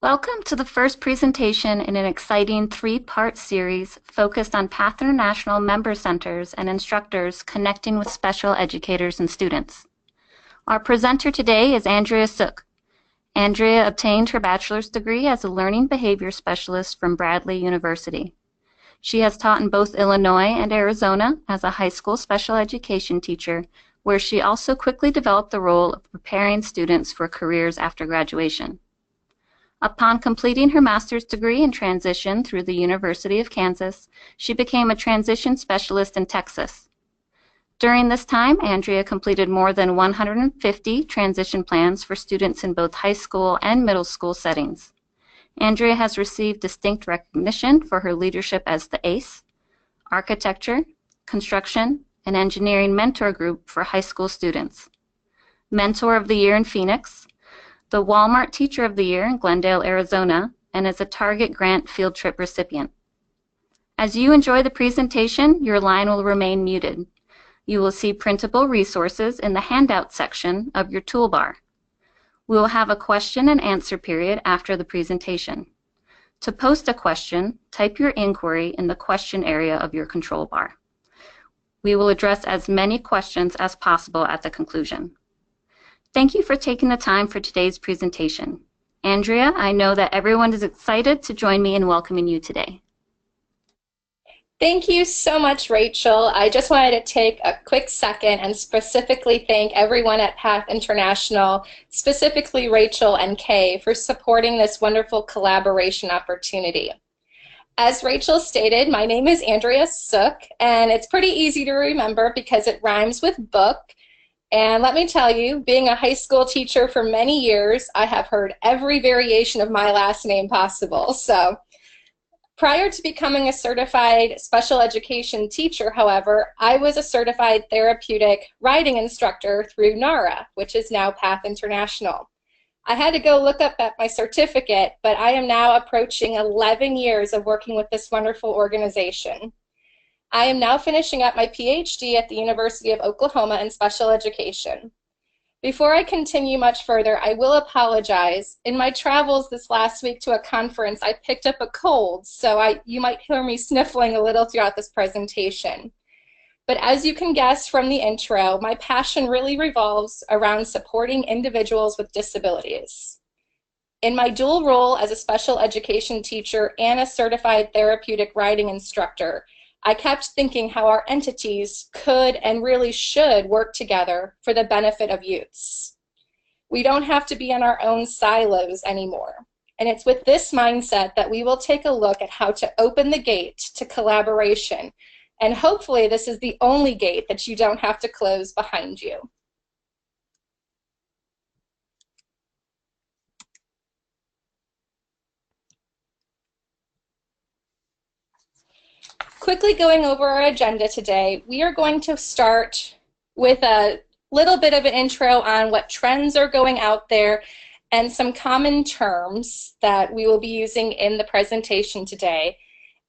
Welcome to the first presentation in an exciting three-part series focused on PATH International member centers and instructors connecting with special educators and students. Our presenter today is Andrea Suk. Andrea obtained her bachelor's degree as a learning behavior specialist from Bradley University. She has taught in both Illinois and Arizona as a high school special education teacher, where she also quickly developed the role of preparing students for careers after graduation. Upon completing her master's degree in transition through the University of Kansas, she became a transition specialist in Texas. During this time, Andrea completed more than 150 transition plans for students in both high school and middle school settings. Andrea has received distinct recognition for her leadership as the ACE, Architecture, Construction, and Engineering Mentor Group for high school students, Mentor of the Year in Phoenix, the Walmart Teacher of the Year in Glendale, Arizona, and is a Target Grant field trip recipient. As you enjoy the presentation, your line will remain muted. You will see printable resources in the handout section of your toolbar. We will have a question and answer period after the presentation. To post a question, type your inquiry in the question area of your control bar. We will address as many questions as possible at the conclusion. Thank you for taking the time for today's presentation. Andrea, I know that everyone is excited to join me in welcoming you today. Thank you so much, Rachel. I just wanted to take a quick second and specifically thank everyone at PATH International, specifically Rachel and Kay, for supporting this wonderful collaboration opportunity. As Rachel stated, my name is Andrea Suk, and it's pretty easy to remember because it rhymes with book. And let me tell you, being a high school teacher for many years, I have heard every variation of my last name possible. So, prior to becoming a certified special education teacher, however, I was a certified therapeutic riding instructor through NARA, which is now PATH International. I had to go look up at my certificate, but I am now approaching 11 years of working with this wonderful organization. I am now finishing up my PhD at the University of Oklahoma in special education. Before I continue much further, I will apologize. In my travels this last week to a conference, I picked up a cold, so you might hear me sniffling a little throughout this presentation. But as you can guess from the intro, my passion really revolves around supporting individuals with disabilities. In my dual role as a special education teacher and a certified therapeutic riding instructor, I kept thinking how our entities could and really should work together for the benefit of youths. We don't have to be in our own silos anymore. And it's with this mindset that we will take a look at how to open the gate to collaboration. And hopefully this is the only gate that you don't have to close behind you. Quickly going over our agenda today, we are going to start with a little bit of an intro on what trends are going out there and some common terms that we will be using in the presentation today.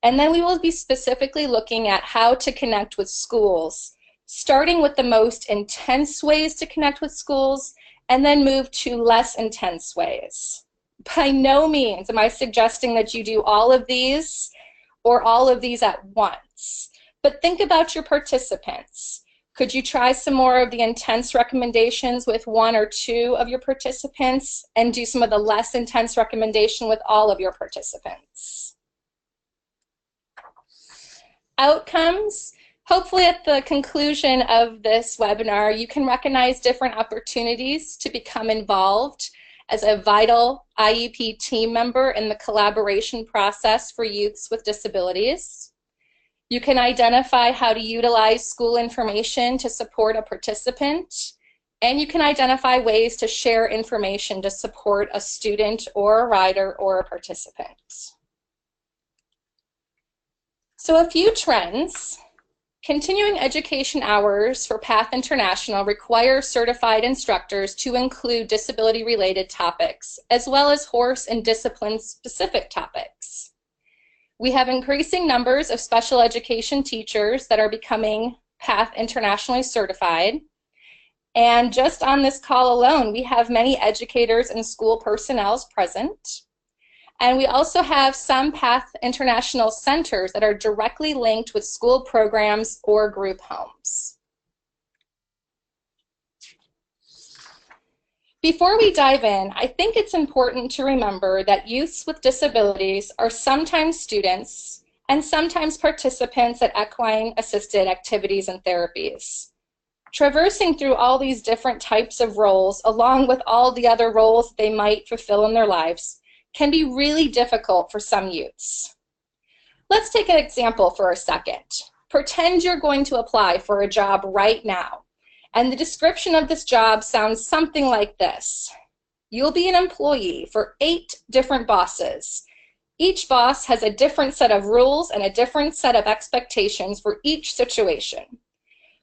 And then we will be specifically looking at how to connect with schools, starting with the most intense ways to connect with schools and then move to less intense ways. By no means am I suggesting that you do all of these or all of these at once. But think about your participants. Could you try some more of the intense recommendations with one or two of your participants and do some of the less intense recommendation with all of your participants? Outcomes. Hopefully at the conclusion of this webinar, you can recognize different opportunities to become involved as a vital IEP team member in the collaboration process for youths with disabilities. You can identify how to utilize school information to support a participant, and you can identify ways to share information to support a student or a rider or a participant. So a few trends. Continuing education hours for PATH International require certified instructors to include disability-related topics, as well as horse and discipline-specific topics. We have increasing numbers of special education teachers that are becoming PATH Internationally certified. And just on this call alone, we have many educators and school personnel present. And we also have some PATH International centers that are directly linked with school programs or group homes. Before we dive in, I think it's important to remember that youths with disabilities are sometimes students and sometimes participants at equine-assisted activities and therapies. Traversing through all these different types of roles, along with all the other roles they might fulfill in their lives, can be really difficult for some youths. Let's take an example for a second. Pretend you're going to apply for a job right now, and the description of this job sounds something like this. You'll be an employee for 8 different bosses. Each boss has a different set of rules and a different set of expectations for each situation.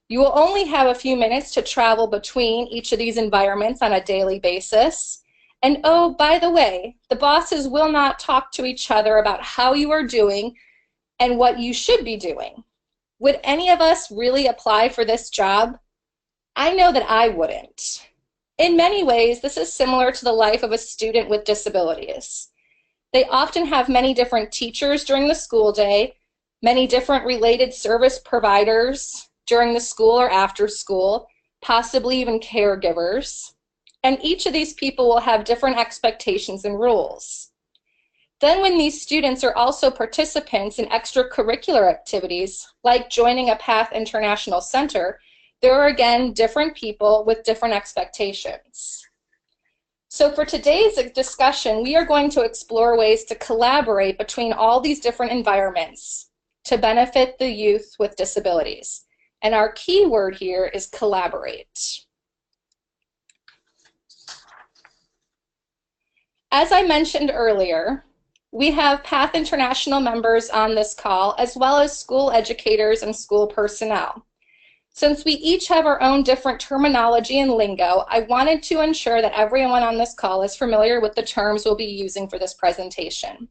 You will only have a few minutes to travel between each of these environments on a daily basis. And oh, by the way, the bosses will not talk to each other about how you are doing and what you should be doing. Would any of us really apply for this job? I know that I wouldn't. In many ways, this is similar to the life of a student with disabilities. They often have many different teachers during the school day, many different related service providers during the school or after school, possibly even caregivers. And each of these people will have different expectations and rules. Then when these students are also participants in extracurricular activities, like joining a PATH International Center, there are again different people with different expectations. So for today's discussion, we are going to explore ways to collaborate between all these different environments to benefit the youth with disabilities. And our key word here is collaborate. As I mentioned earlier, we have PATH International members on this call, as well as school educators and school personnel. Since we each have our own different terminology and lingo, I wanted to ensure that everyone on this call is familiar with the terms we'll be using for this presentation.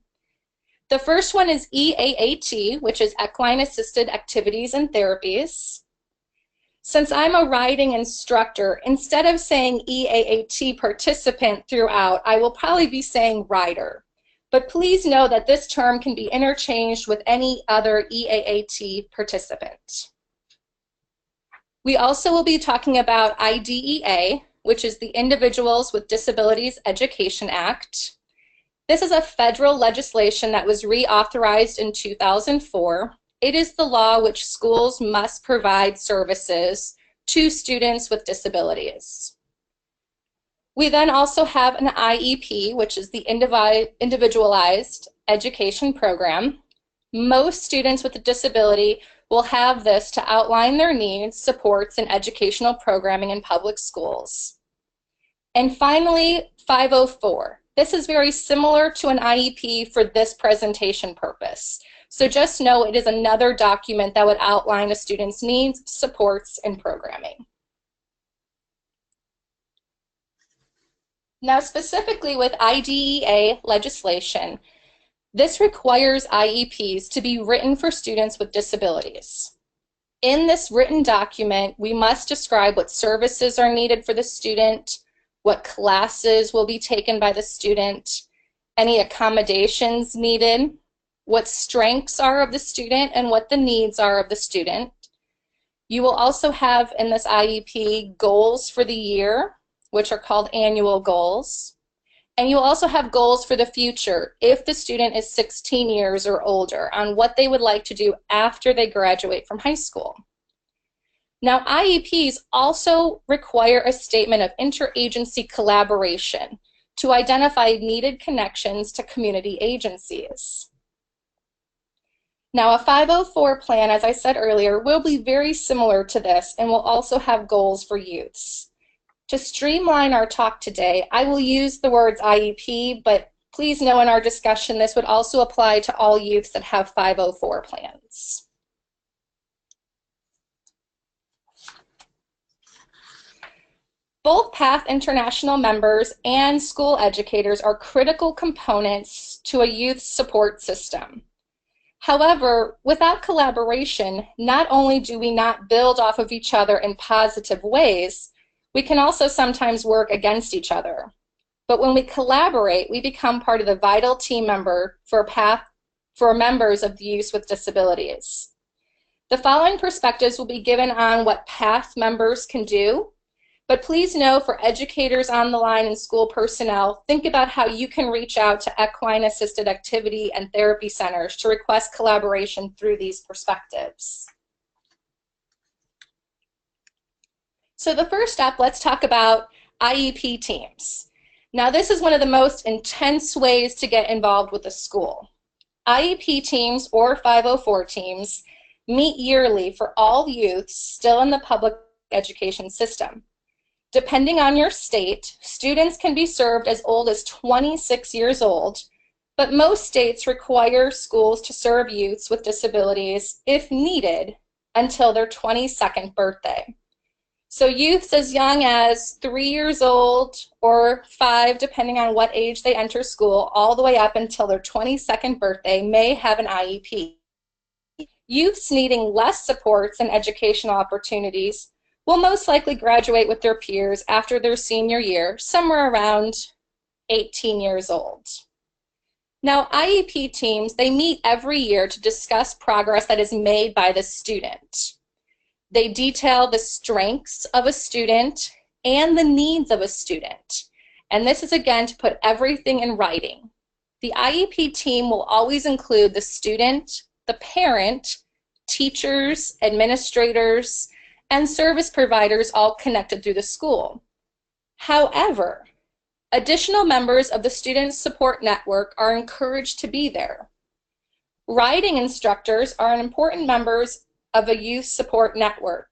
The first one is EAAT, which is equine-assisted activities and therapies. Since I'm a riding instructor, instead of saying EAAT participant throughout, I will probably be saying rider. But please know that this term can be interchanged with any other EAAT participant. We also will be talking about IDEA, which is the Individuals with Disabilities Education Act. This is a federal legislation that was reauthorized in 2004. It is the law which schools must provide services to students with disabilities. We then also have an IEP, which is the Individualized Education Program. Most students with a disability will have this to outline their needs, supports, and educational programming in public schools. And finally, 504. This is very similar to an IEP for this presentation purpose. So just know it is another document that would outline a student's needs, supports, and programming. Now, specifically with IDEA legislation, this requires IEPs to be written for students with disabilities. In this written document, we must describe what services are needed for the student, what classes will be taken by the student, any accommodations needed, what strengths are of the student, and what the needs are of the student. You will also have in this IEP goals for the year, which are called annual goals. And you will also have goals for the future if the student is 16 years or older on what they would like to do after they graduate from high school. Now, IEPs also require a statement of interagency collaboration to identify needed connections to community agencies. Now, a 504 plan, as I said earlier, will be very similar to this and will also have goals for youths. To streamline our talk today, I will use the words IEP, but please know in our discussion this would also apply to all youths that have 504 plans. Both PATH International members and school educators are critical components to a youth support system. However, without collaboration, not only do we not build off of each other in positive ways, we can also sometimes work against each other. But when we collaborate, we become part of the vital team member for members of the youth with disabilities. The following perspectives will be given on what PATH members can do, but please know for educators on the line and school personnel, think about how you can reach out to equine-assisted activity and therapy centers to request collaboration through these perspectives. So the first step, let's talk about IEP teams. Now this is one of the most intense ways to get involved with a school. IEP teams or 504 teams meet yearly for all youths still in the public education system. Depending on your state, students can be served as old as 26 years old, but most states require schools to serve youths with disabilities, if needed, until their 22nd birthday. So youths as young as 3 years old or 5, depending on what age they enter school, all the way up until their 22nd birthday may have an IEP. Youths needing less supports and educational opportunities will most likely graduate with their peers after their senior year, somewhere around 18 years old. Now, IEP teams, they meet every year to discuss progress that is made by the student. They detail the strengths of a student and the needs of a student. And this is, again, to put everything in writing. The IEP team will always include the student, the parent, teachers, administrators, and service providers all connected through the school. However, additional members of the Student Support Network are encouraged to be there. Riding instructors are important members of a youth support network.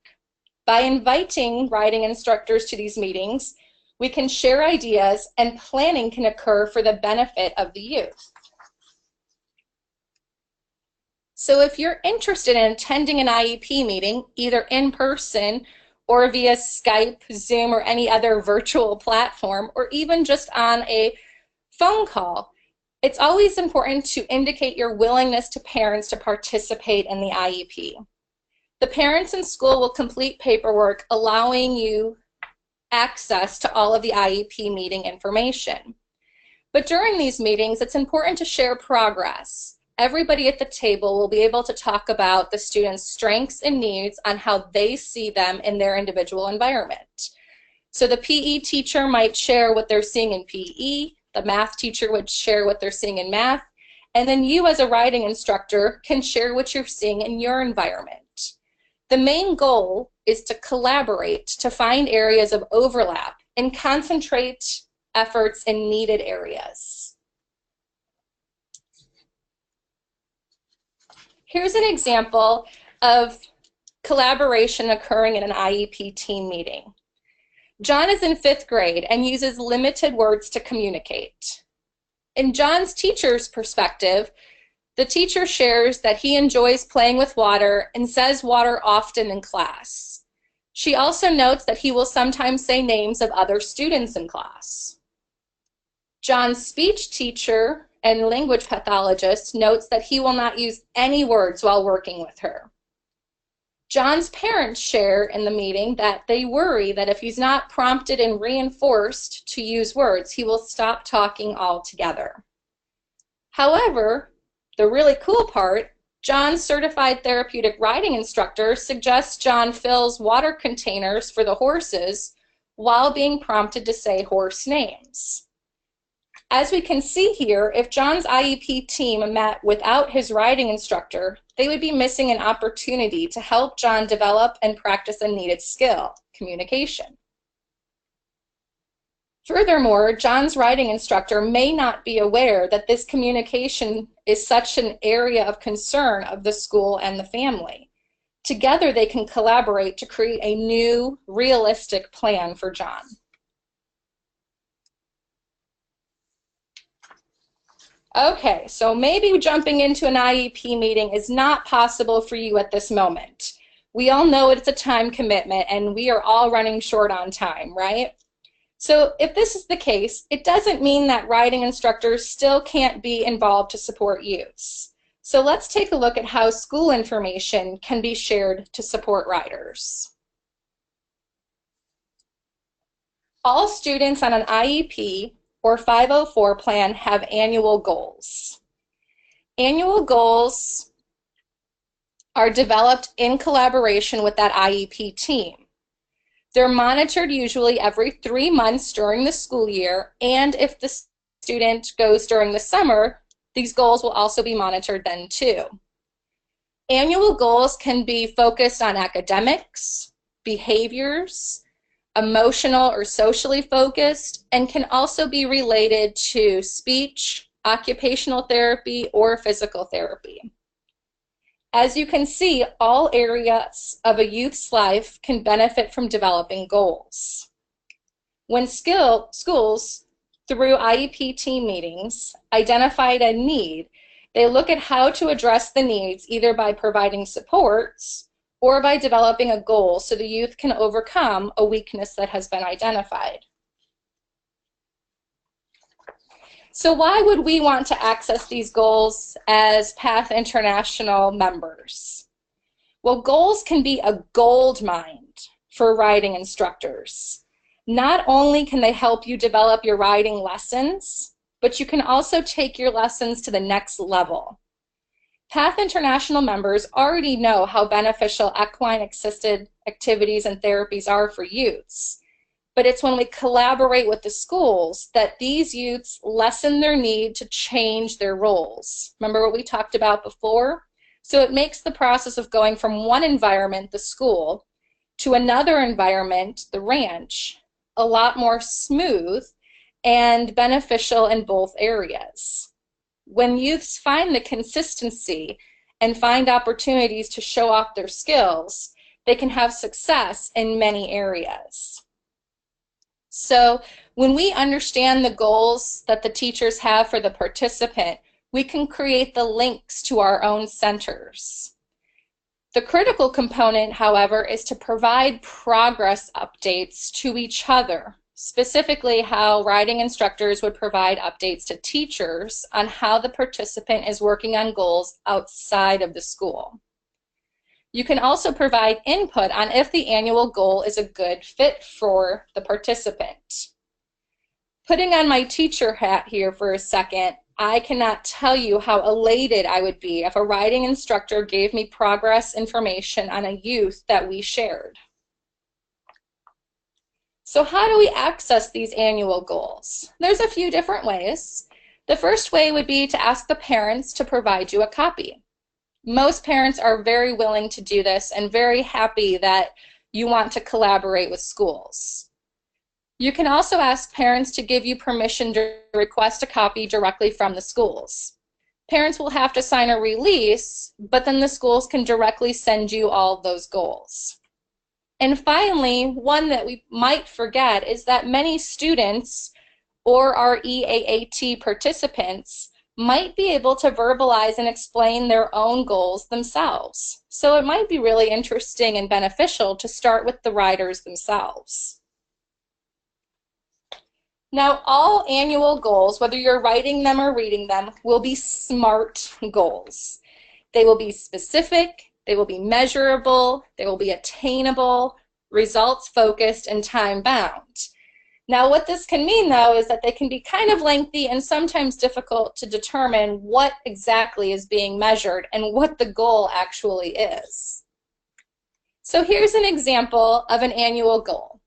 By inviting riding instructors to these meetings, we can share ideas and planning can occur for the benefit of the youth. So if you're interested in attending an IEP meeting, either in person or via Skype, Zoom, or any other virtual platform, or even just on a phone call, it's always important to indicate your willingness to parents to participate in the IEP. The parents in school will complete paperwork allowing you access to all of the IEP meeting information. But during these meetings, it's important to share progress. Everybody at the table will be able to talk about the students' strengths and needs on how they see them in their individual environment. So the PE teacher might share what they're seeing in PE, the math teacher would share what they're seeing in math, and then you as a riding instructor can share what you're seeing in your environment. The main goal is to collaborate to find areas of overlap and concentrate efforts in needed areas. Here's an example of collaboration occurring in an IEP team meeting. John is in 5th grade and uses limited words to communicate. In John's teacher's perspective, the teacher shares that he enjoys playing with water and says water often in class. She also notes that he will sometimes say names of other students in class. John's speech teacher and language pathologist notes that he will not use any words while working with her. John's parents share in the meeting that they worry that if he's not prompted and reinforced to use words, he will stop talking altogether. However, the really cool part, John's certified therapeutic riding instructor suggests John fills water containers for the horses while being prompted to say horse names. As we can see here, if John's IEP team met without his riding instructor, they would be missing an opportunity to help John develop and practice a needed skill, communication. Furthermore, John's riding instructor may not be aware that this communication is such an area of concern of the school and the family. Together, they can collaborate to create a new, realistic plan for John. Okay, so maybe jumping into an IEP meeting is not possible for you at this moment. We all know it's a time commitment and we are all running short on time, right? So if this is the case, it doesn't mean that riding instructors still can't be involved to support youths. So let's take a look at how school information can be shared to support riders. All students on an IEP or 504 plan have annual goals. Annual goals are developed in collaboration with that IEP team. They're monitored usually every 3 months during the school year, and if the student goes during the summer, these goals will also be monitored then too. Annual goals can be focused on academics, behaviors, emotional or socially focused, and can also be related to speech, occupational therapy, or physical therapy. As you can see, all areas of a youth's life can benefit from developing goals. When schools, through IEP team meetings, identified a need, they look at how to address the needs either by providing supports or by developing a goal so the youth can overcome a weakness that has been identified. So why would we want to access these goals as PATH International members? Well, goals can be a gold mine for riding instructors. Not only can they help you develop your riding lessons, but you can also take your lessons to the next level. PATH International members already know how beneficial equine-assisted activities and therapies are for youths. But it's when we collaborate with the schools that these youths lessen their need to change their roles. Remember what we talked about before? So it makes the process of going from one environment, the school, to another environment, the ranch, a lot more smooth and beneficial in both areas. When youths find the consistency and find opportunities to show off their skills, they can have success in many areas. So when we understand the goals that the teachers have for the participant, we can create the links to our own centers. The critical component, however, is to provide progress updates to each other, specifically how riding instructors would provide updates to teachers on how the participant is working on goals outside of the school. You can also provide input on if the annual goal is a good fit for the participant. Putting on my teacher hat here for a second, I cannot tell you how elated I would be if a riding instructor gave me progress information on a youth that we shared. So how do we access these annual goals? There's a few different ways. The first way would be to ask the parents to provide you a copy. Most parents are very willing to do this and very happy that you want to collaborate with schools. You can also ask parents to give you permission to request a copy directly from the schools. Parents will have to sign a release, but then the schools can directly send you all those goals. And finally, one that we might forget is that many students or our EAAT participants might be able to verbalize and explain their own goals themselves. So it might be really interesting and beneficial to start with the riders themselves. Now, all annual goals, whether you're writing them or reading them, will be SMART goals. They will be specific, they will be measurable, they will be attainable, results-focused, and time-bound. Now, what this can mean, though, is that they can be kind of lengthy and sometimes difficult to determine what exactly is being measured and what the goal actually is. So here's an example of an annual goal.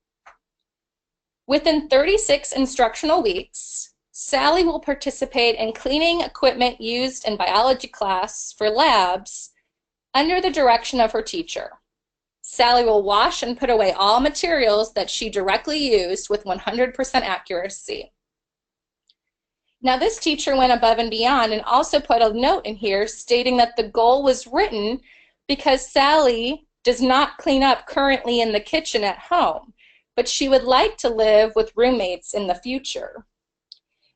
Within 36 instructional weeks, Sally will participate in cleaning equipment used in biology class for labs under the direction of her teacher. Sally will wash and put away all materials that she directly used with 100% accuracy. Now, this teacher went above and beyond and also put a note in here stating that the goal was written because Sally does not clean up currently in the kitchen at home, but she would like to live with roommates in the future.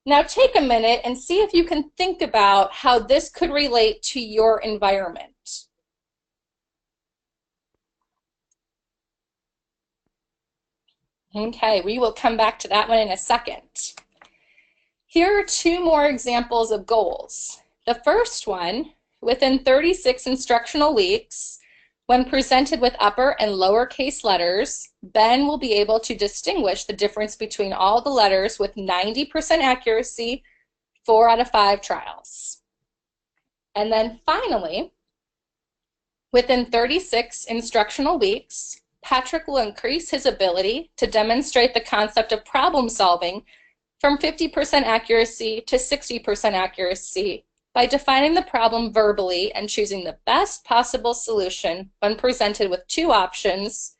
Now, take a minute and see if you can think about how this could relate to your environment. Okay, we will come back to that one in a second. Here are two more examples of goals. The first one, within 36 instructional weeks, When presented with upper and lowercase letters, Ben will be able to distinguish the difference between all the letters with 90% accuracy, 4 out of 5 trials. And then finally, within 36 instructional weeks, Patrick will increase his ability to demonstrate the concept of problem solving from 50% accuracy to 60% accuracy by defining the problem verbally and choosing the best possible solution when presented with 2 options,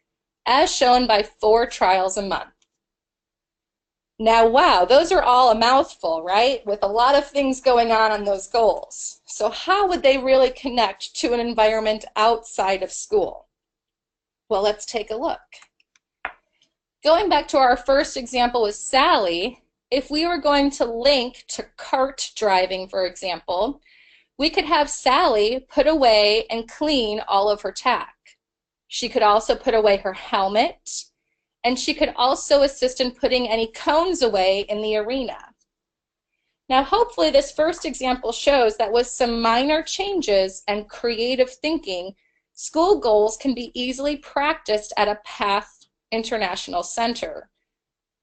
as shown by 4 trials a month. Now, wow, those are all a mouthful, right? With a lot of things going on those goals. So how would they really connect to an environment outside of school? Well, let's take a look. Going back to our first example with Sally, if we were going to link to cart driving, for example, we could have Sally put away and clean all of her tack. She could also put away her helmet, and she could also assist in putting any cones away in the arena. Now, hopefully this first example shows that with some minor changes and creative thinking, school goals can be easily practiced at a PATH International Center.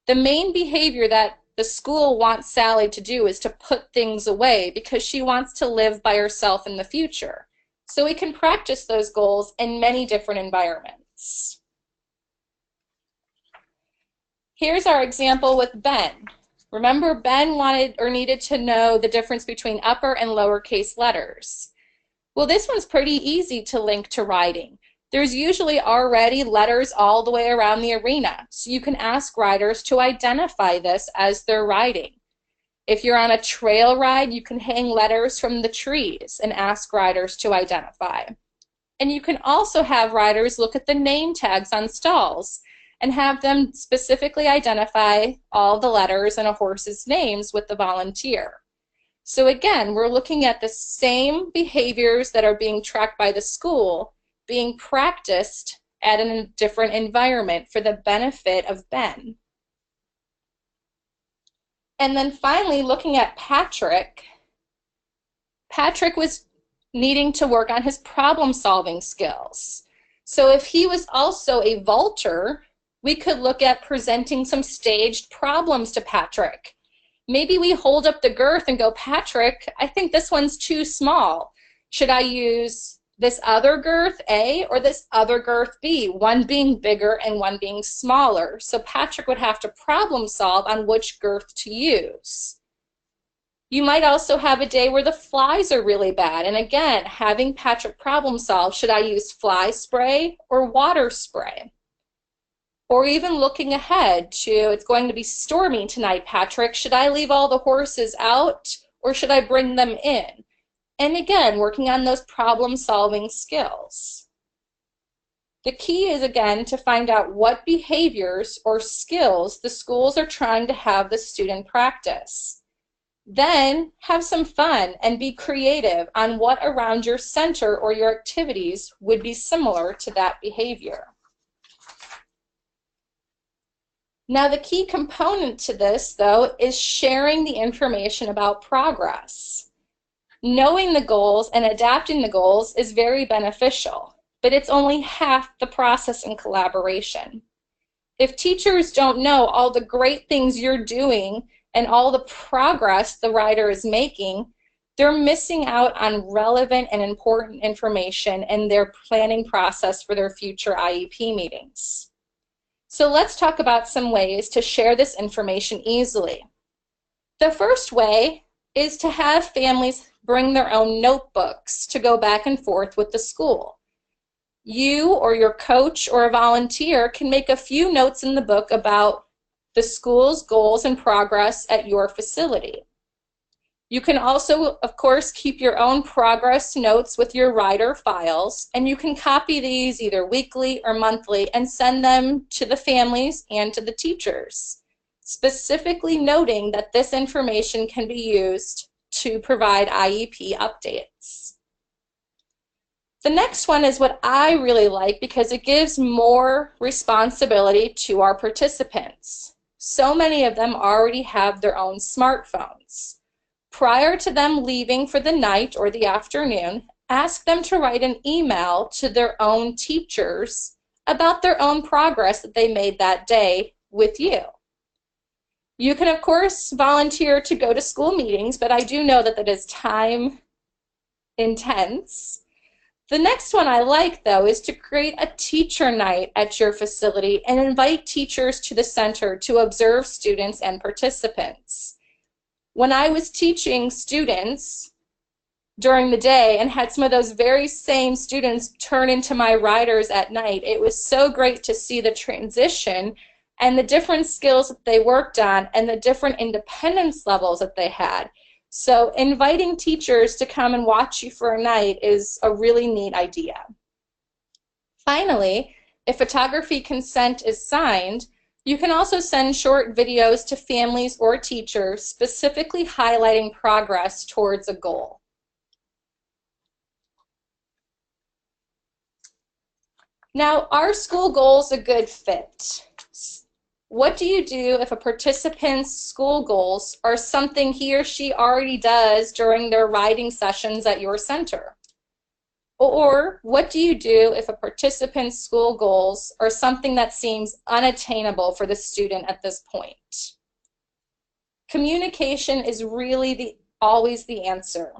The main behavior that the school wants Sally to do is to put things away because she wants to live by herself in the future. So we can practice those goals in many different environments. Here's our example with Ben. Remember, Ben wanted or needed to know the difference between upper and lowercase letters. Well, this one's pretty easy to link to riding. There's usually already letters all the way around the arena, so you can ask riders to identify this as they're riding. If you're on a trail ride, you can hang letters from the trees and ask riders to identify. And you can also have riders look at the name tags on stalls and have them specifically identify all the letters in a horse's names with the volunteer. So again, we're looking at the same behaviors that are being tracked by the school being practiced at a different environment for the benefit of Ben. And then finally, looking at Patrick. Patrick was needing to work on his problem-solving skills. So if he was also a vaulter, we could look at presenting some staged problems to Patrick. Maybe we hold up the girth and go, Patrick, I think this one's too small. Should I use this other girth A or this other girth B, one being bigger and one being smaller? So Patrick would have to problem solve on which girth to use. You might also have a day where the flies are really bad, and again, having Patrick problem solve, should I use fly spray or water spray? Or even looking ahead to, it's going to be stormy tonight, Patrick, should I leave all the horses out or should I bring them in? And again, working on those problem-solving skills. The key is, again, to find out what behaviors or skills the schools are trying to have the student practice. Then have some fun and be creative on what around your center or your activities would be similar to that behavior. Now, the key component to this, though, is sharing the information about progress. Knowing the goals and adapting the goals is very beneficial, but it's only half the process in collaboration. If teachers don't know all the great things you're doing and all the progress the rider is making, they're missing out on relevant and important information in their planning process for their future IEP meetings. So let's talk about some ways to share this information easily. The first way is to have families bring their own notebooks to go back and forth with the school. You or your coach or a volunteer can make a few notes in the book about the school's goals and progress at your facility. You can also, of course, keep your own progress notes with your rider files, and you can copy these either weekly or monthly and send them to the families and to the teachers, specifically noting that this information can be used to provide IEP updates. The next one is what I really like because it gives more responsibility to our participants. So many of them already have their own smartphones. Prior to them leaving for the night or the afternoon, ask them to write an email to their own teachers about their own progress that they made that day with you. You can, of course, volunteer to go to school meetings, but I do know that that is time intense. The next one I like, though, is to create a teacher night at your facility and invite teachers to the center to observe students and participants. When I was teaching students during the day and had some of those very same students turn into my riders at night, it was so great to see the transition and the different skills that they worked on and the different independence levels that they had. So inviting teachers to come and watch you for a night is a really neat idea. Finally, if photography consent is signed, you can also send short videos to families or teachers specifically highlighting progress towards a goal. Now, are school goals a good fit? What do you do if a participant's school goals are something he or she already does during their riding sessions at your center? Or what do you do if a participant's school goals are something that seems unattainable for the student at this point? Communication is really always the answer.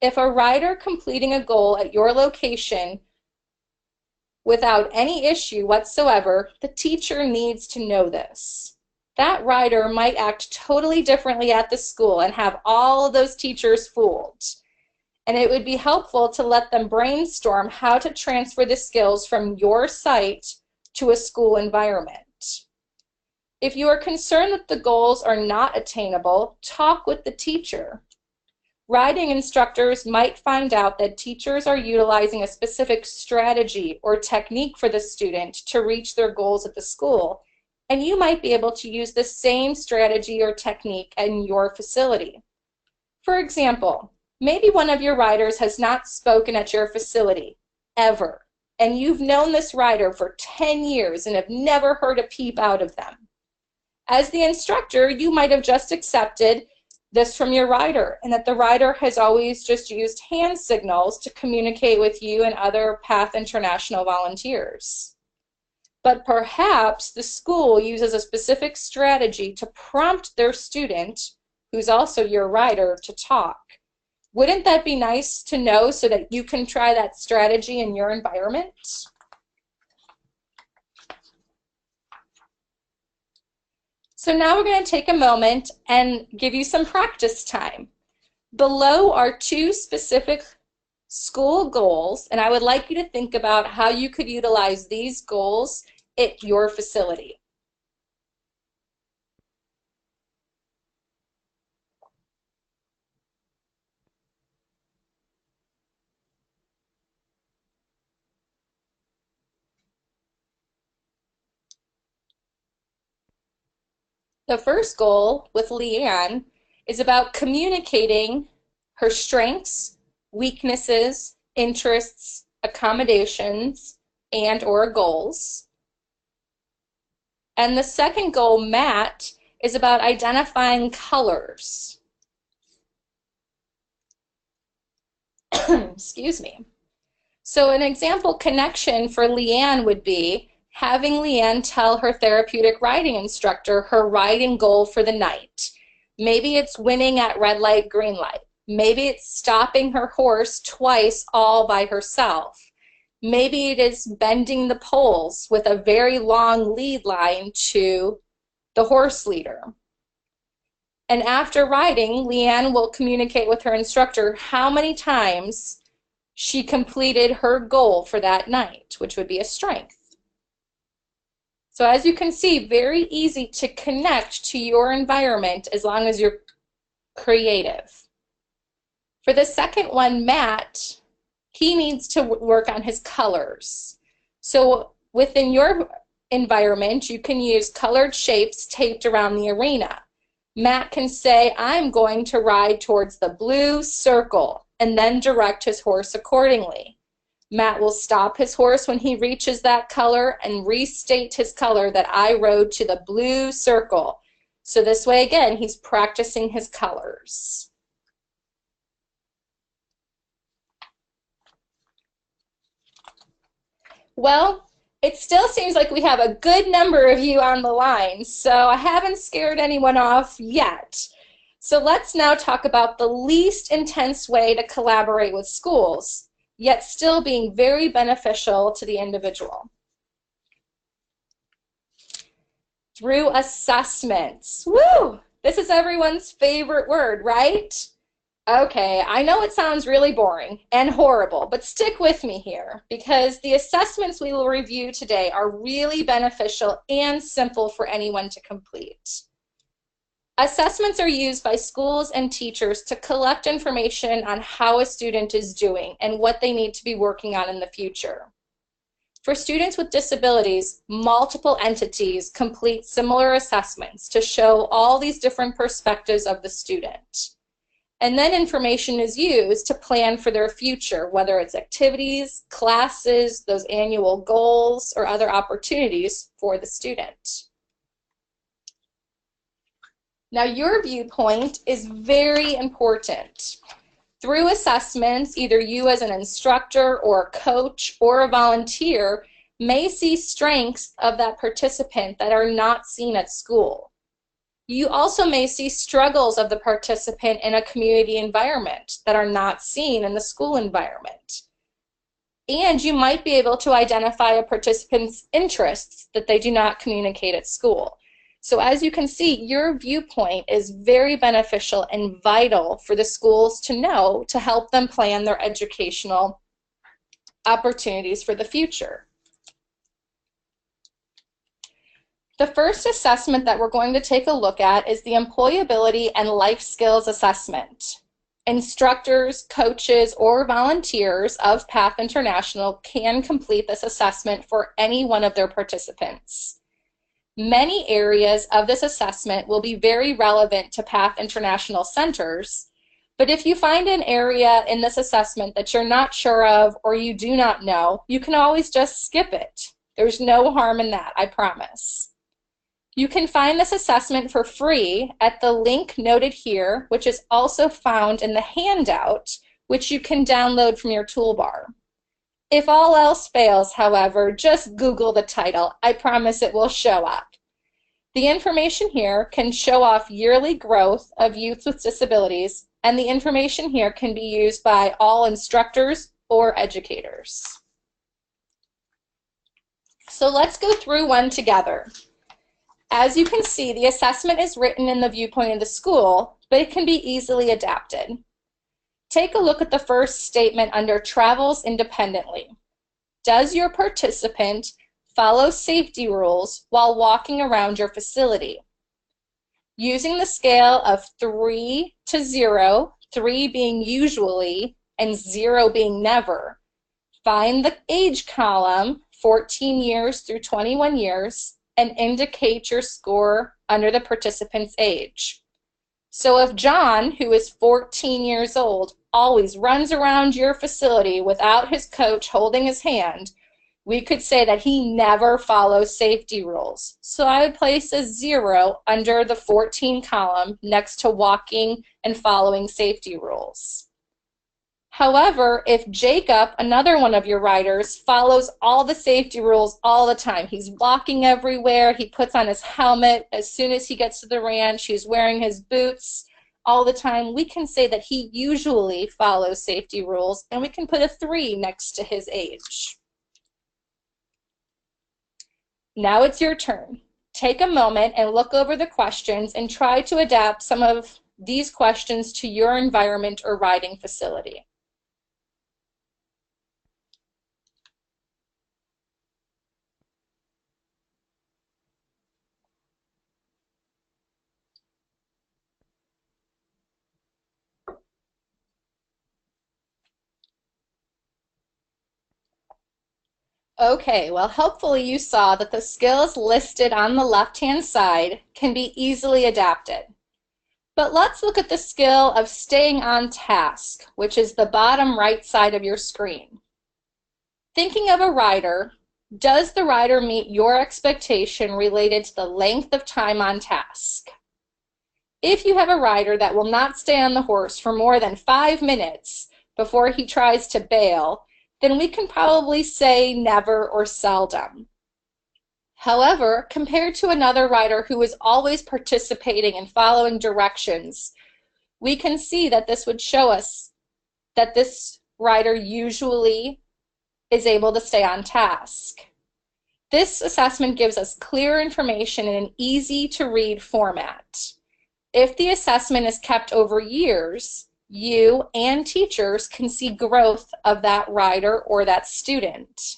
If a rider completing a goal at your location without any issue whatsoever, the teacher needs to know this. That rider might act totally differently at the school and have all of those teachers fooled. And it would be helpful to let them brainstorm how to transfer the skills from your site to a school environment. If you are concerned that the goals are not attainable, talk with the teacher. Riding instructors might find out that teachers are utilizing a specific strategy or technique for the student to reach their goals at the school, and you might be able to use the same strategy or technique in your facility. For example, maybe one of your riders has not spoken at your facility, ever, and you've known this rider for 10 years and have never heard a peep out of them. As the instructor, you might have just accepted this from your rider, and that the rider has always just used hand signals to communicate with you and other PATH International volunteers. But perhaps the school uses a specific strategy to prompt their student, who's also your rider, to talk. Wouldn't that be nice to know so that you can try that strategy in your environment? So now we're going to take a moment and give you some practice time. Below are 2 specific school goals, and I would like you to think about how you could utilize these goals at your facility. The first goal with Leanne is about communicating her strengths, weaknesses, interests, accommodations, and/or goals. And the second goal, Matt, is about identifying colors. Excuse me. So an example connection for Leanne would be having Leanne tell her therapeutic riding instructor her riding goal for the night. Maybe it's winning at red light, green light. Maybe it's stopping her horse twice all by herself. Maybe it is bending the poles with a very long lead line to the horse leader. And after riding, Leanne will communicate with her instructor how many times she completed her goal for that night, which would be a strength. So as you can see, very easy to connect to your environment as long as you're creative. For the second one, Matt, he needs to work on his colors. So within your environment, you can use colored shapes taped around the arena. Matt can say, I'm going to ride towards the blue circle, and then direct his horse accordingly. Matt will stop his horse when he reaches that color and restate his color that I rode to the blue circle. So this way, again, he's practicing his colors. Well, it still seems like we have a good number of you on the line, so I haven't scared anyone off yet. So let's now talk about the least intense way to collaborate with schools, yet still being very beneficial to the individual. Through assessments. Woo! This is everyone's favorite word, right? Okay, I know it sounds really boring and horrible, but stick with me here because the assessments we will review today are really beneficial and simple for anyone to complete. Assessments are used by schools and teachers to collect information on how a student is doing and what they need to be working on in the future. For students with disabilities, multiple entities complete similar assessments to show all these different perspectives of the student. And then information is used to plan for their future, whether it's activities, classes, those annual goals, or other opportunities for the student. Now, your viewpoint is very important. Through assessments, either you as an instructor or a coach or a volunteer may see strengths of that participant that are not seen at school. You also may see struggles of the participant in a community environment that are not seen in the school environment. And you might be able to identify a participant's interests that they do not communicate at school. So as you can see, your viewpoint is very beneficial and vital for the schools to know to help them plan their educational opportunities for the future. The first assessment that we're going to take a look at is the Employability and Life Skills Assessment. Instructors, coaches, or volunteers of PATH International can complete this assessment for any one of their participants. Many areas of this assessment will be very relevant to PATH International centers, but if you find an area in this assessment that you're not sure of or you do not know, you can always just skip it. There's no harm in that, I promise. You can find this assessment for free at the link noted here, which is also found in the handout, which you can download from your toolbar. If all else fails, however, just Google the title. I promise it will show up. The information here can show off yearly growth of youth with disabilities, and the information here can be used by all instructors or educators. So let's go through one together. As you can see, the assessment is written in the viewpoint of the school, but it can be easily adapted. Take a look at the first statement under Travels Independently. Does your participant follow safety rules while walking around your facility? Using the scale of 3 to 0, 3 being usually and 0 being never, find the age column, 14 years through 21 years, and indicate your score under the participant's age. So if John, who is 14 years old, always runs around your facility without his coach holding his hand, we could say that he never follows safety rules. So I would place a 0 under the 14 column next to walking and following safety rules. However, if Jacob, another one of your riders, follows all the safety rules all the time, he's walking everywhere, he puts on his helmet as soon as he gets to the ranch, he's wearing his boots all the time, we can say that he usually follows safety rules, and we can put a 3 next to his age. Now it's your turn. Take a moment and look over the questions and try to adapt some of these questions to your environment or riding facility. Okay, well, hopefully you saw that the skills listed on the left-hand side can be easily adapted. But let's look at the skill of staying on task, which is the bottom right side of your screen. Thinking of a rider, does the rider meet your expectation related to the length of time on task? If you have a rider that will not stay on the horse for more than 5 minutes before he tries to bail, then we can probably say never or seldom. However, compared to another rider who is always participating and following directions, we can see that this would show us that this rider usually is able to stay on task. This assessment gives us clear information in an easy-to-read format. If the assessment is kept over years, you and teachers can see growth of that rider or that student.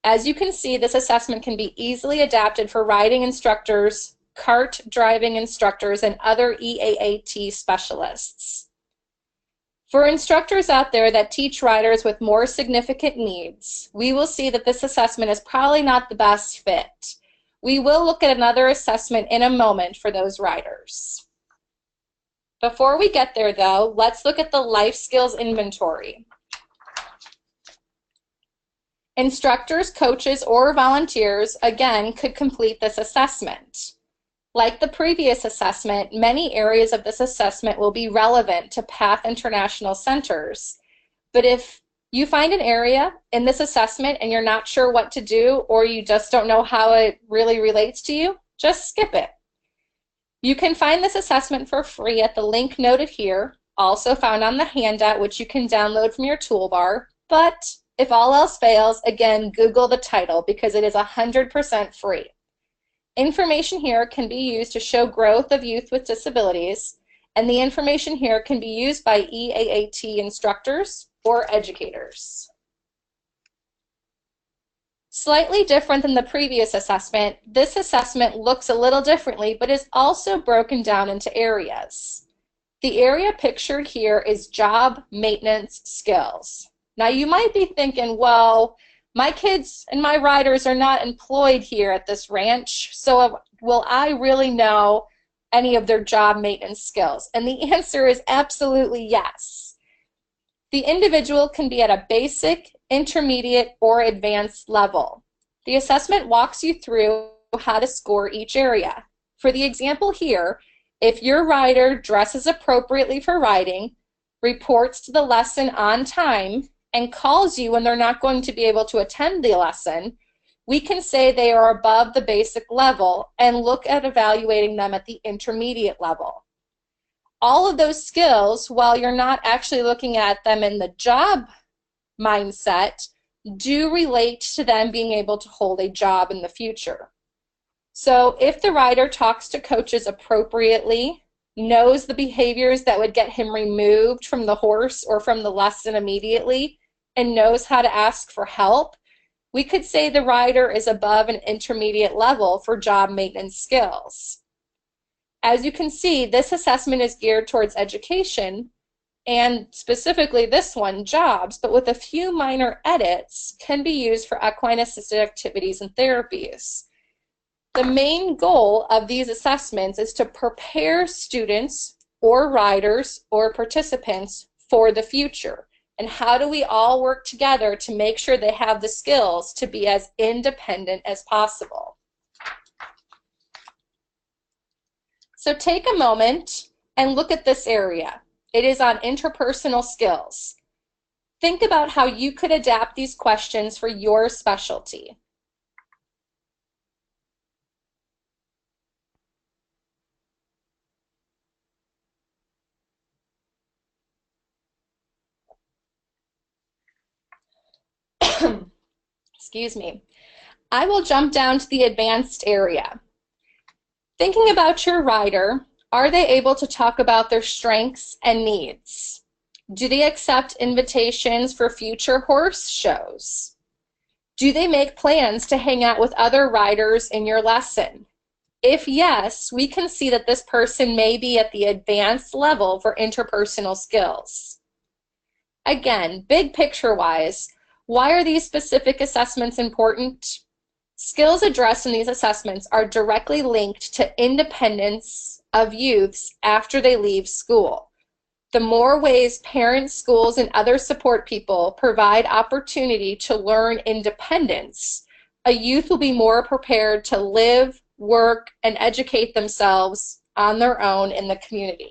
As you can see, this assessment can be easily adapted for riding instructors, cart driving instructors, and other EAAT specialists. For instructors out there that teach riders with more significant needs, we will see that this assessment is probably not the best fit. We will look at another assessment in a moment for those riders. Before we get there, though, let's look at the life skills inventory. Instructors, coaches, or volunteers, again, could complete this assessment. Like the previous assessment, many areas of this assessment will be relevant to PATH International Centers. But if you find an area in this assessment and you're not sure what to do, or you just don't know how it really relates to you, just skip it. You can find this assessment for free at the link noted here, also found on the handout, which you can download from your toolbar. But if all else fails, again, Google the title because it is 100% free. Information here can be used to show growth of youth with disabilities, and the information here can be used by EAAT instructors or educators. Slightly different than the previous assessment, this assessment looks a little differently, but is also broken down into areas. The area pictured here is job maintenance skills. Now you might be thinking, well, my kids and my riders are not employed here at this ranch, so will I really know any of their job maintenance skills? And the answer is absolutely yes. The individual can be at a basic, intermediate, or advanced level. The assessment walks you through how to score each area. For the example here, if your rider dresses appropriately for riding, reports to the lesson on time, and calls you when they're not going to be able to attend the lesson, we can say they are above the basic level and look at evaluating them at the intermediate level. All of those skills, while you're not actually looking at them in the job mindset, do relate to them being able to hold a job in the future. So if the rider talks to coaches appropriately, knows the behaviors that would get him removed from the horse or from the lesson immediately, and knows how to ask for help, we could say the rider is above an intermediate level for job maintenance skills. As you can see, this assessment is geared towards education, and specifically this one, jobs, but with a few minor edits, can be used for equine-assisted activities and therapies. The main goal of these assessments is to prepare students or riders or participants for the future. And how do we all work together to make sure they have the skills to be as independent as possible? So take a moment and look at this area. It is on interpersonal skills. Think about how you could adapt these questions for your specialty. Excuse me. I will jump down to the advanced area. Thinking about your rider, are they able to talk about their strengths and needs? Do they accept invitations for future horse shows? Do they make plans to hang out with other riders in your lesson? If yes, we can see that this person may be at the advanced level for interpersonal skills. Again, big picture-wise, why are these specific assessments important? Skills addressed in these assessments are directly linked to independence of youths after they leave school. The more ways parents, schools, and other support people provide opportunity to learn independence, a youth will be more prepared to live, work, and educate themselves on their own in the community.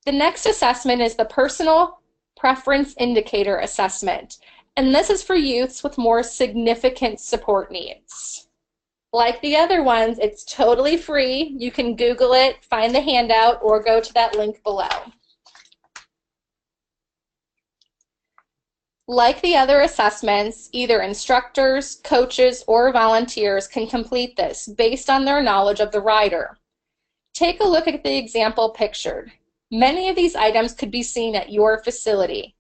The next assessment is the Personal Preference Indicator Assessment, and this is for youths with more significant support needs. Like the other ones, it's totally free. You can Google it, find the handout, or go to that link below. Like the other assessments, either instructors, coaches, or volunteers can complete this based on their knowledge of the rider. Take a look at the example pictured. Many of these items could be seen at your facility.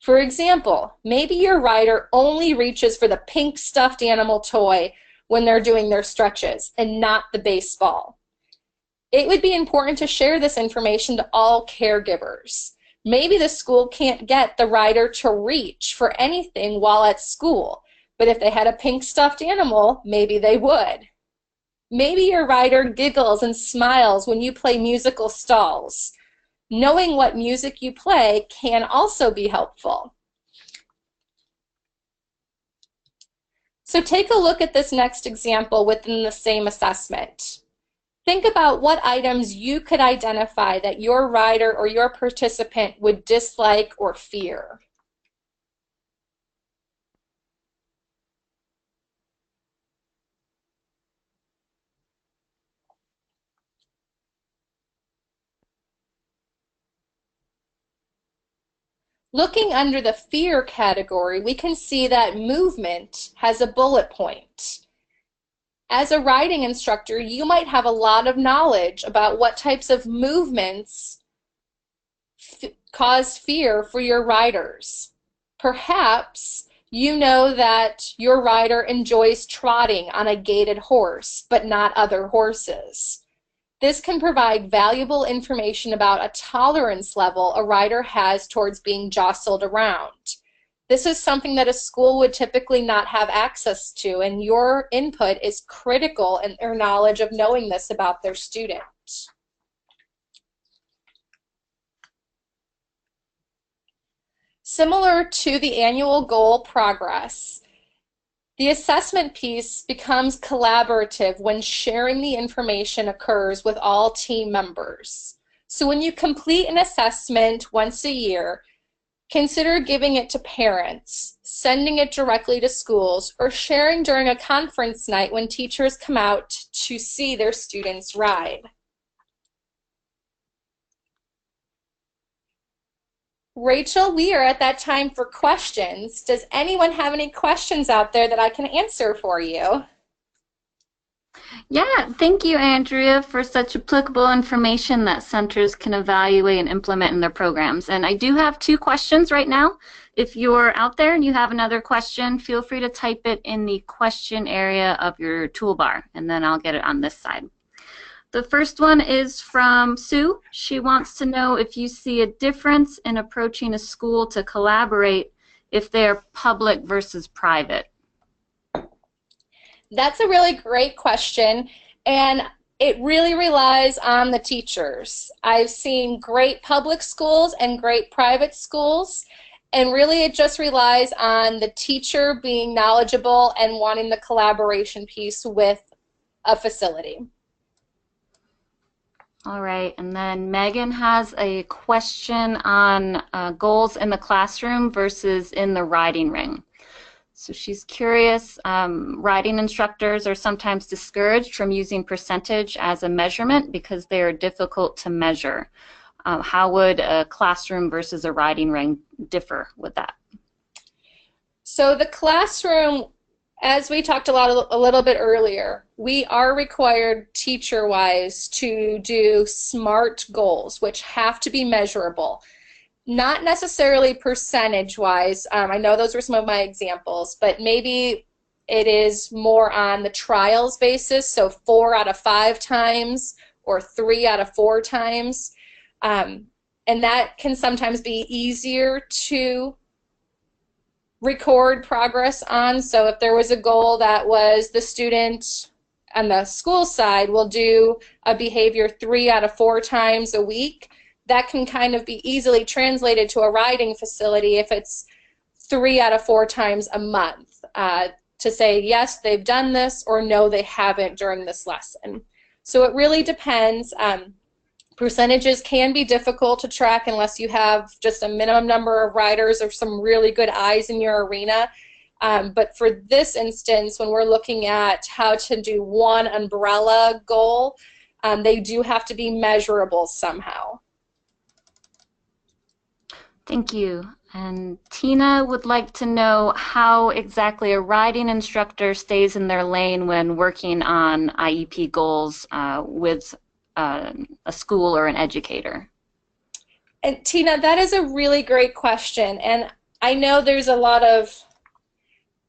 For example, maybe your rider only reaches for the pink stuffed animal toy when they're doing their stretches and not the baseball. It would be important to share this information to all caregivers. Maybe the school can't get the rider to reach for anything while at school, but if they had a pink stuffed animal, maybe they would. Maybe your rider giggles and smiles when you play musical stalls. Knowing what music you play can also be helpful. So take a look at this next example within the same assessment. Think about what items you could identify that your rider or your participant would dislike or fear. Looking under the fear category, we can see that movement has a bullet point. As a riding instructor, you might have a lot of knowledge about what types of movements cause fear for your riders. Perhaps you know that your rider enjoys trotting on a gaited horse, but not other horses. This can provide valuable information about a tolerance level a rider has towards being jostled around. This is something that a school would typically not have access to, and your input is critical in their knowledge of knowing this about their student. Similar to the annual goal progress, the assessment piece becomes collaborative when sharing the information occurs with all team members. So when you complete an assessment once a year, consider giving it to parents, sending it directly to schools, or sharing during a conference night when teachers come out to see their students ride. Rachel, we are at that time for questions. Does anyone have any questions out there that I can answer for you? Yeah, thank you, Andrea, for such applicable information that centers can evaluate and implement in their programs. And I do have 2 questions right now. If you're out there and you have another question, feel free to type it in the question area of your toolbar, and then I'll get it on this side. The first one is from Sue. She wants to know if you see a difference in approaching a school to collaborate if they're public versus private. That's a really great question, and it really relies on the teachers. I've seen great public schools and great private schools, and really it just relies on the teacher being knowledgeable and wanting the collaboration piece with a facility. All right, and then Megan has a question on goals in the classroom versus in the riding ring. So she's curious, riding instructors are sometimes discouraged from using percentage as a measurement because they are difficult to measure. How would a classroom versus a riding ring differ with that? So the classroom, as we talked a little bit earlier, we are required teacher-wise to do SMART goals, which have to be measurable. Not necessarily percentage-wise. I know those were some of my examples, but maybe it is more on the trials basis, so 4 out of 5 times or 3 out of 4 times. And that can sometimes be easier to record progress on. So if there was a goal that was the student on the school side will do a behavior 3 out of 4 times a week, that can kind of be easily translated to a riding facility if it's 3 out of 4 times a month to say yes, they've done this, or no, they haven't during this lesson. So it really depends. Percentages can be difficult to track unless you have just a minimum number of riders or some really good eyes in your arena. But for this instance, when we're looking at how to do one umbrella goal, they do have to be measurable somehow. Thank you. And Tina would like to know how exactly a riding instructor stays in their lane when working on IEP goals with a school or an educator. And Tina, that is a really great question. And I know there's a lot of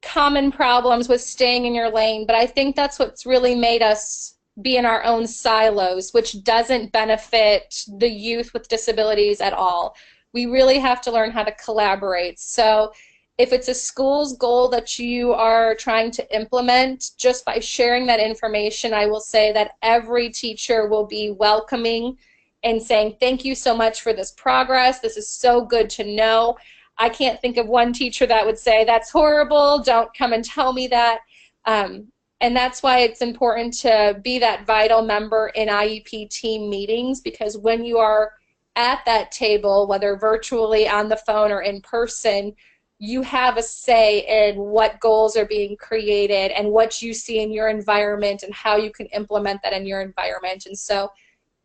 common problems with staying in your lane, but I think that's what's really made us be in our own silos, which doesn't benefit the youth with disabilities at all. We really have to learn how to collaborate. So if it's a school's goal that you are trying to implement, just by sharing that information, I will say that every teacher will be welcoming and saying, thank you so much for this progress. This is so good to know. I can't think of one teacher that would say, that's horrible, don't come and tell me that. And that's why it's important to be that vital member in IEP team meetings, because when you are at that table, whether virtually, on the phone, or in person, you have a say in what goals are being created and what you see in your environment and how you can implement that in your environment. And so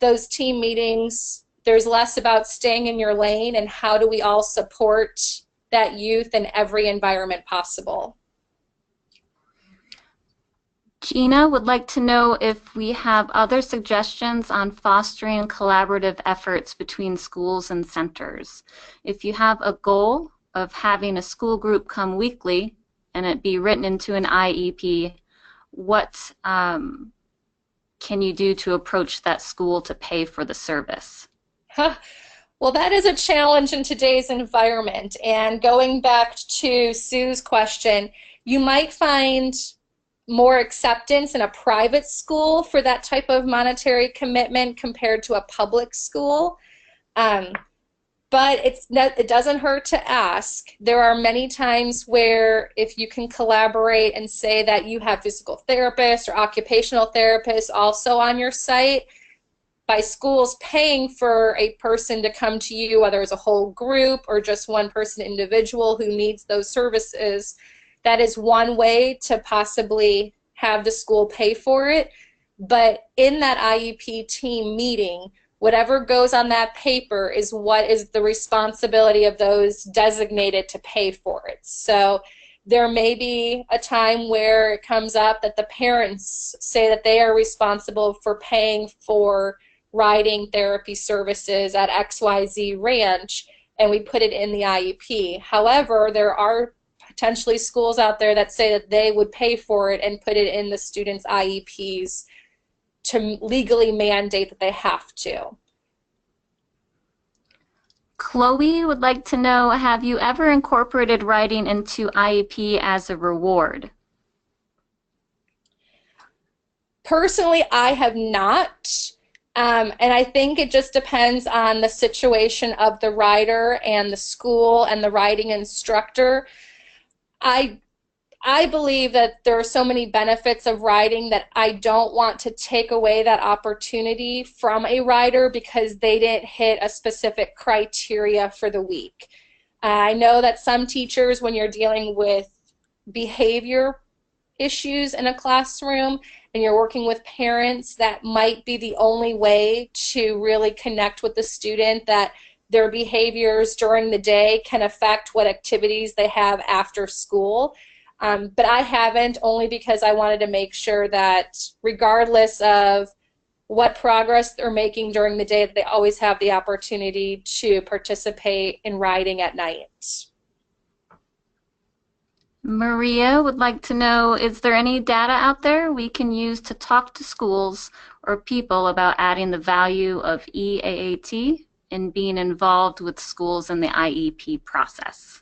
those team meetings, there's less about staying in your lane and how do we all support that youth in every environment possible. Gina would like to know if we have other suggestions on fostering collaborative efforts between schools and centers. If you have a goal of having a school group come weekly and it be written into an IEP, what can you do to approach that school to pay for the service? Well, that is a challenge in today's environment. And going back to Sue's question, you might find more acceptance in a private school for that type of monetary commitment compared to a public school. But it doesn't hurt to ask. There are many times where if you can collaborate and say that you have physical therapists or occupational therapists also on your site, by schools paying for a person to come to you, whether it's a whole group or just one person individual who needs those services, that is one way to possibly have the school pay for it. But in that IEP team meeting, whatever goes on that paper is what is the responsibility of those designated to pay for it. So there may be a time where it comes up that the parents say that they are responsible for paying for riding therapy services at XYZ Ranch, and we put it in the IEP. However, there are potentially schools out there that say that they would pay for it and put it in the students' IEPs to legally mandate that they have to. Chloe would like to know, have you ever incorporated writing into IEP as a reward? Personally, I have not. And I think it just depends on the situation of the rider and the school and the riding instructor. I believe that there are so many benefits of riding that I don't want to take away that opportunity from a rider because they didn't hit a specific criteria for the week. I know that some teachers, when you're dealing with behavior issues in a classroom and you're working with parents, that might be the only way to really connect with the student, that their behaviors during the day can affect what activities they have after school. But I haven't, only because I wanted to make sure that regardless of what progress they're making during the day, that they always have the opportunity to participate in riding at night. Maria would like to know, is there any data out there we can use to talk to schools or people about adding the value of EAAT in being involved with schools in the IEP process?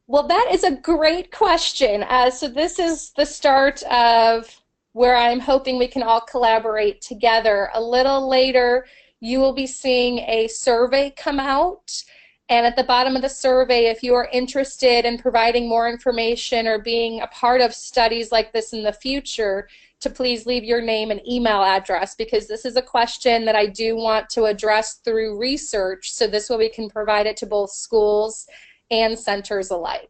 Well, that is a great question. So this is the start of where I'm hoping we can all collaborate together. A little later, you will be seeing a survey come out. And at the bottom of the survey, if you are interested in providing more information or being a part of studies like this in the future, to please leave your name and email address, because this is a question that I do want to address through research, so this way we can provide it to both schools and centers alike.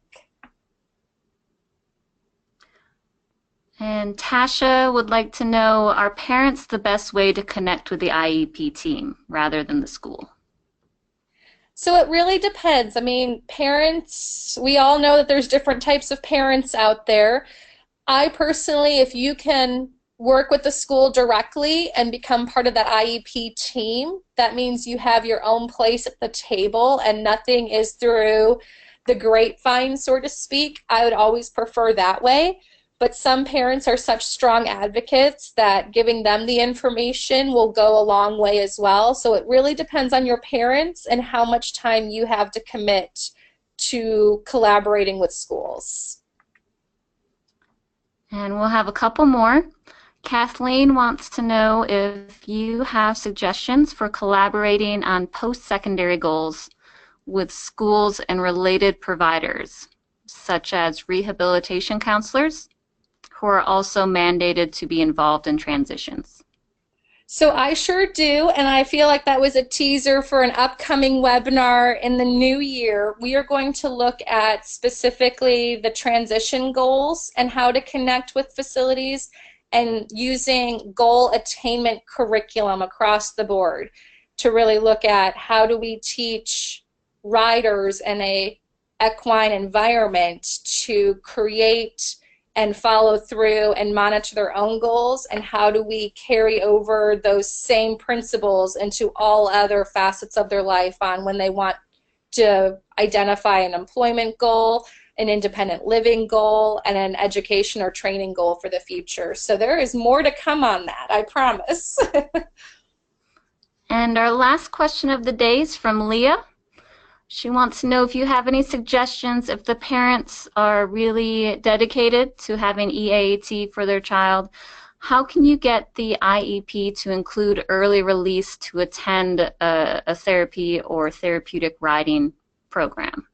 And Tasha would like to know, are parents the best way to connect with the IEP team rather than the school? So it really depends. I mean, parents, we all know that there's different types of parents out there. I personally, if you can work with the school directly and become part of that IEP team, that means you have your own place at the table and nothing is through the grapevine, so to speak. I would always prefer that way. But some parents are such strong advocates that giving them the information will go a long way as well. So it really depends on your parents and how much time you have to commit to collaborating with schools. And we'll have a couple more. Kathleen wants to know if you have suggestions for collaborating on post-secondary goals with schools and related providers, such as rehabilitation counselors, who are also mandated to be involved in transitions. So I sure do, and I feel like that was a teaser for an upcoming webinar in the new year. We are going to look at specifically the transition goals and how to connect with facilities and using goal attainment curriculum across the board to really look at how do we teach riders in a equine environment to create and follow through and monitor their own goals, and how do we carry over those same principles into all other facets of their life on when they want to identify an employment goal, an independent living goal, and an education or training goal for the future. So there is more to come on that, I promise. And our last question of the day is from Leah. She wants to know if you have any suggestions if the parents are really dedicated to having EAAT for their child. How can you get the IEP to include early release to attend a therapy or therapeutic riding program?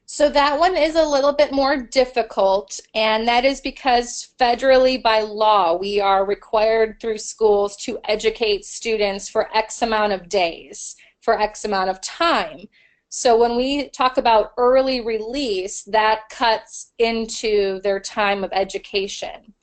So that one is a little bit more difficult, and that is because federally by law we are required through schools to educate students for X amount of days, for X amount of time. So when we talk about early release, that cuts into their time of education.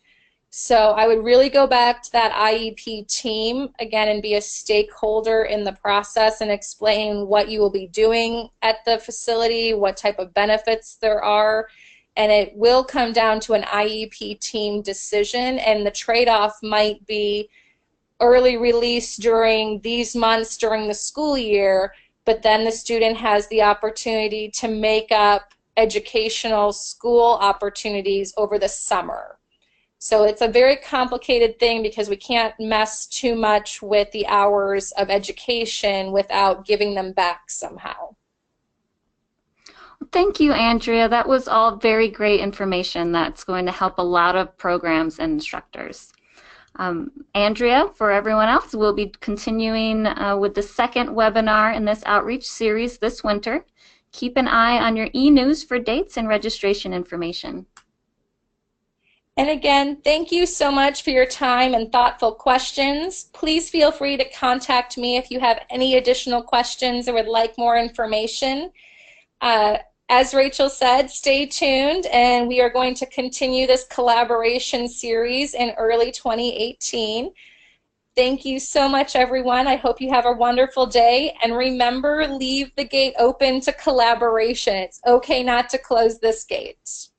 So I would really go back to that IEP team again and be a stakeholder in the process and explain what you will be doing at the facility, what type of benefits there are, and it will come down to an IEP team decision, and the trade-off might be early release during these months during the school year, but then the student has the opportunity to make up educational school opportunities over the summer. So it's a very complicated thing because we can't mess too much with the hours of education without giving them back somehow. Thank you, Andrea. That was all very great information that's going to help a lot of programs and instructors. Andrea, for everyone else, we'll be continuing with the second webinar in this outreach series this winter. Keep an eye on your e-news for dates and registration information. And again, thank you so much for your time and thoughtful questions. Please feel free to contact me if you have any additional questions or would like more information. As Rachel said, stay tuned, and we are going to continue this collaboration series in early 2018. Thank you so much, everyone. I hope you have a wonderful day, and remember, leave the gate open to collaboration. It's okay not to close this gate.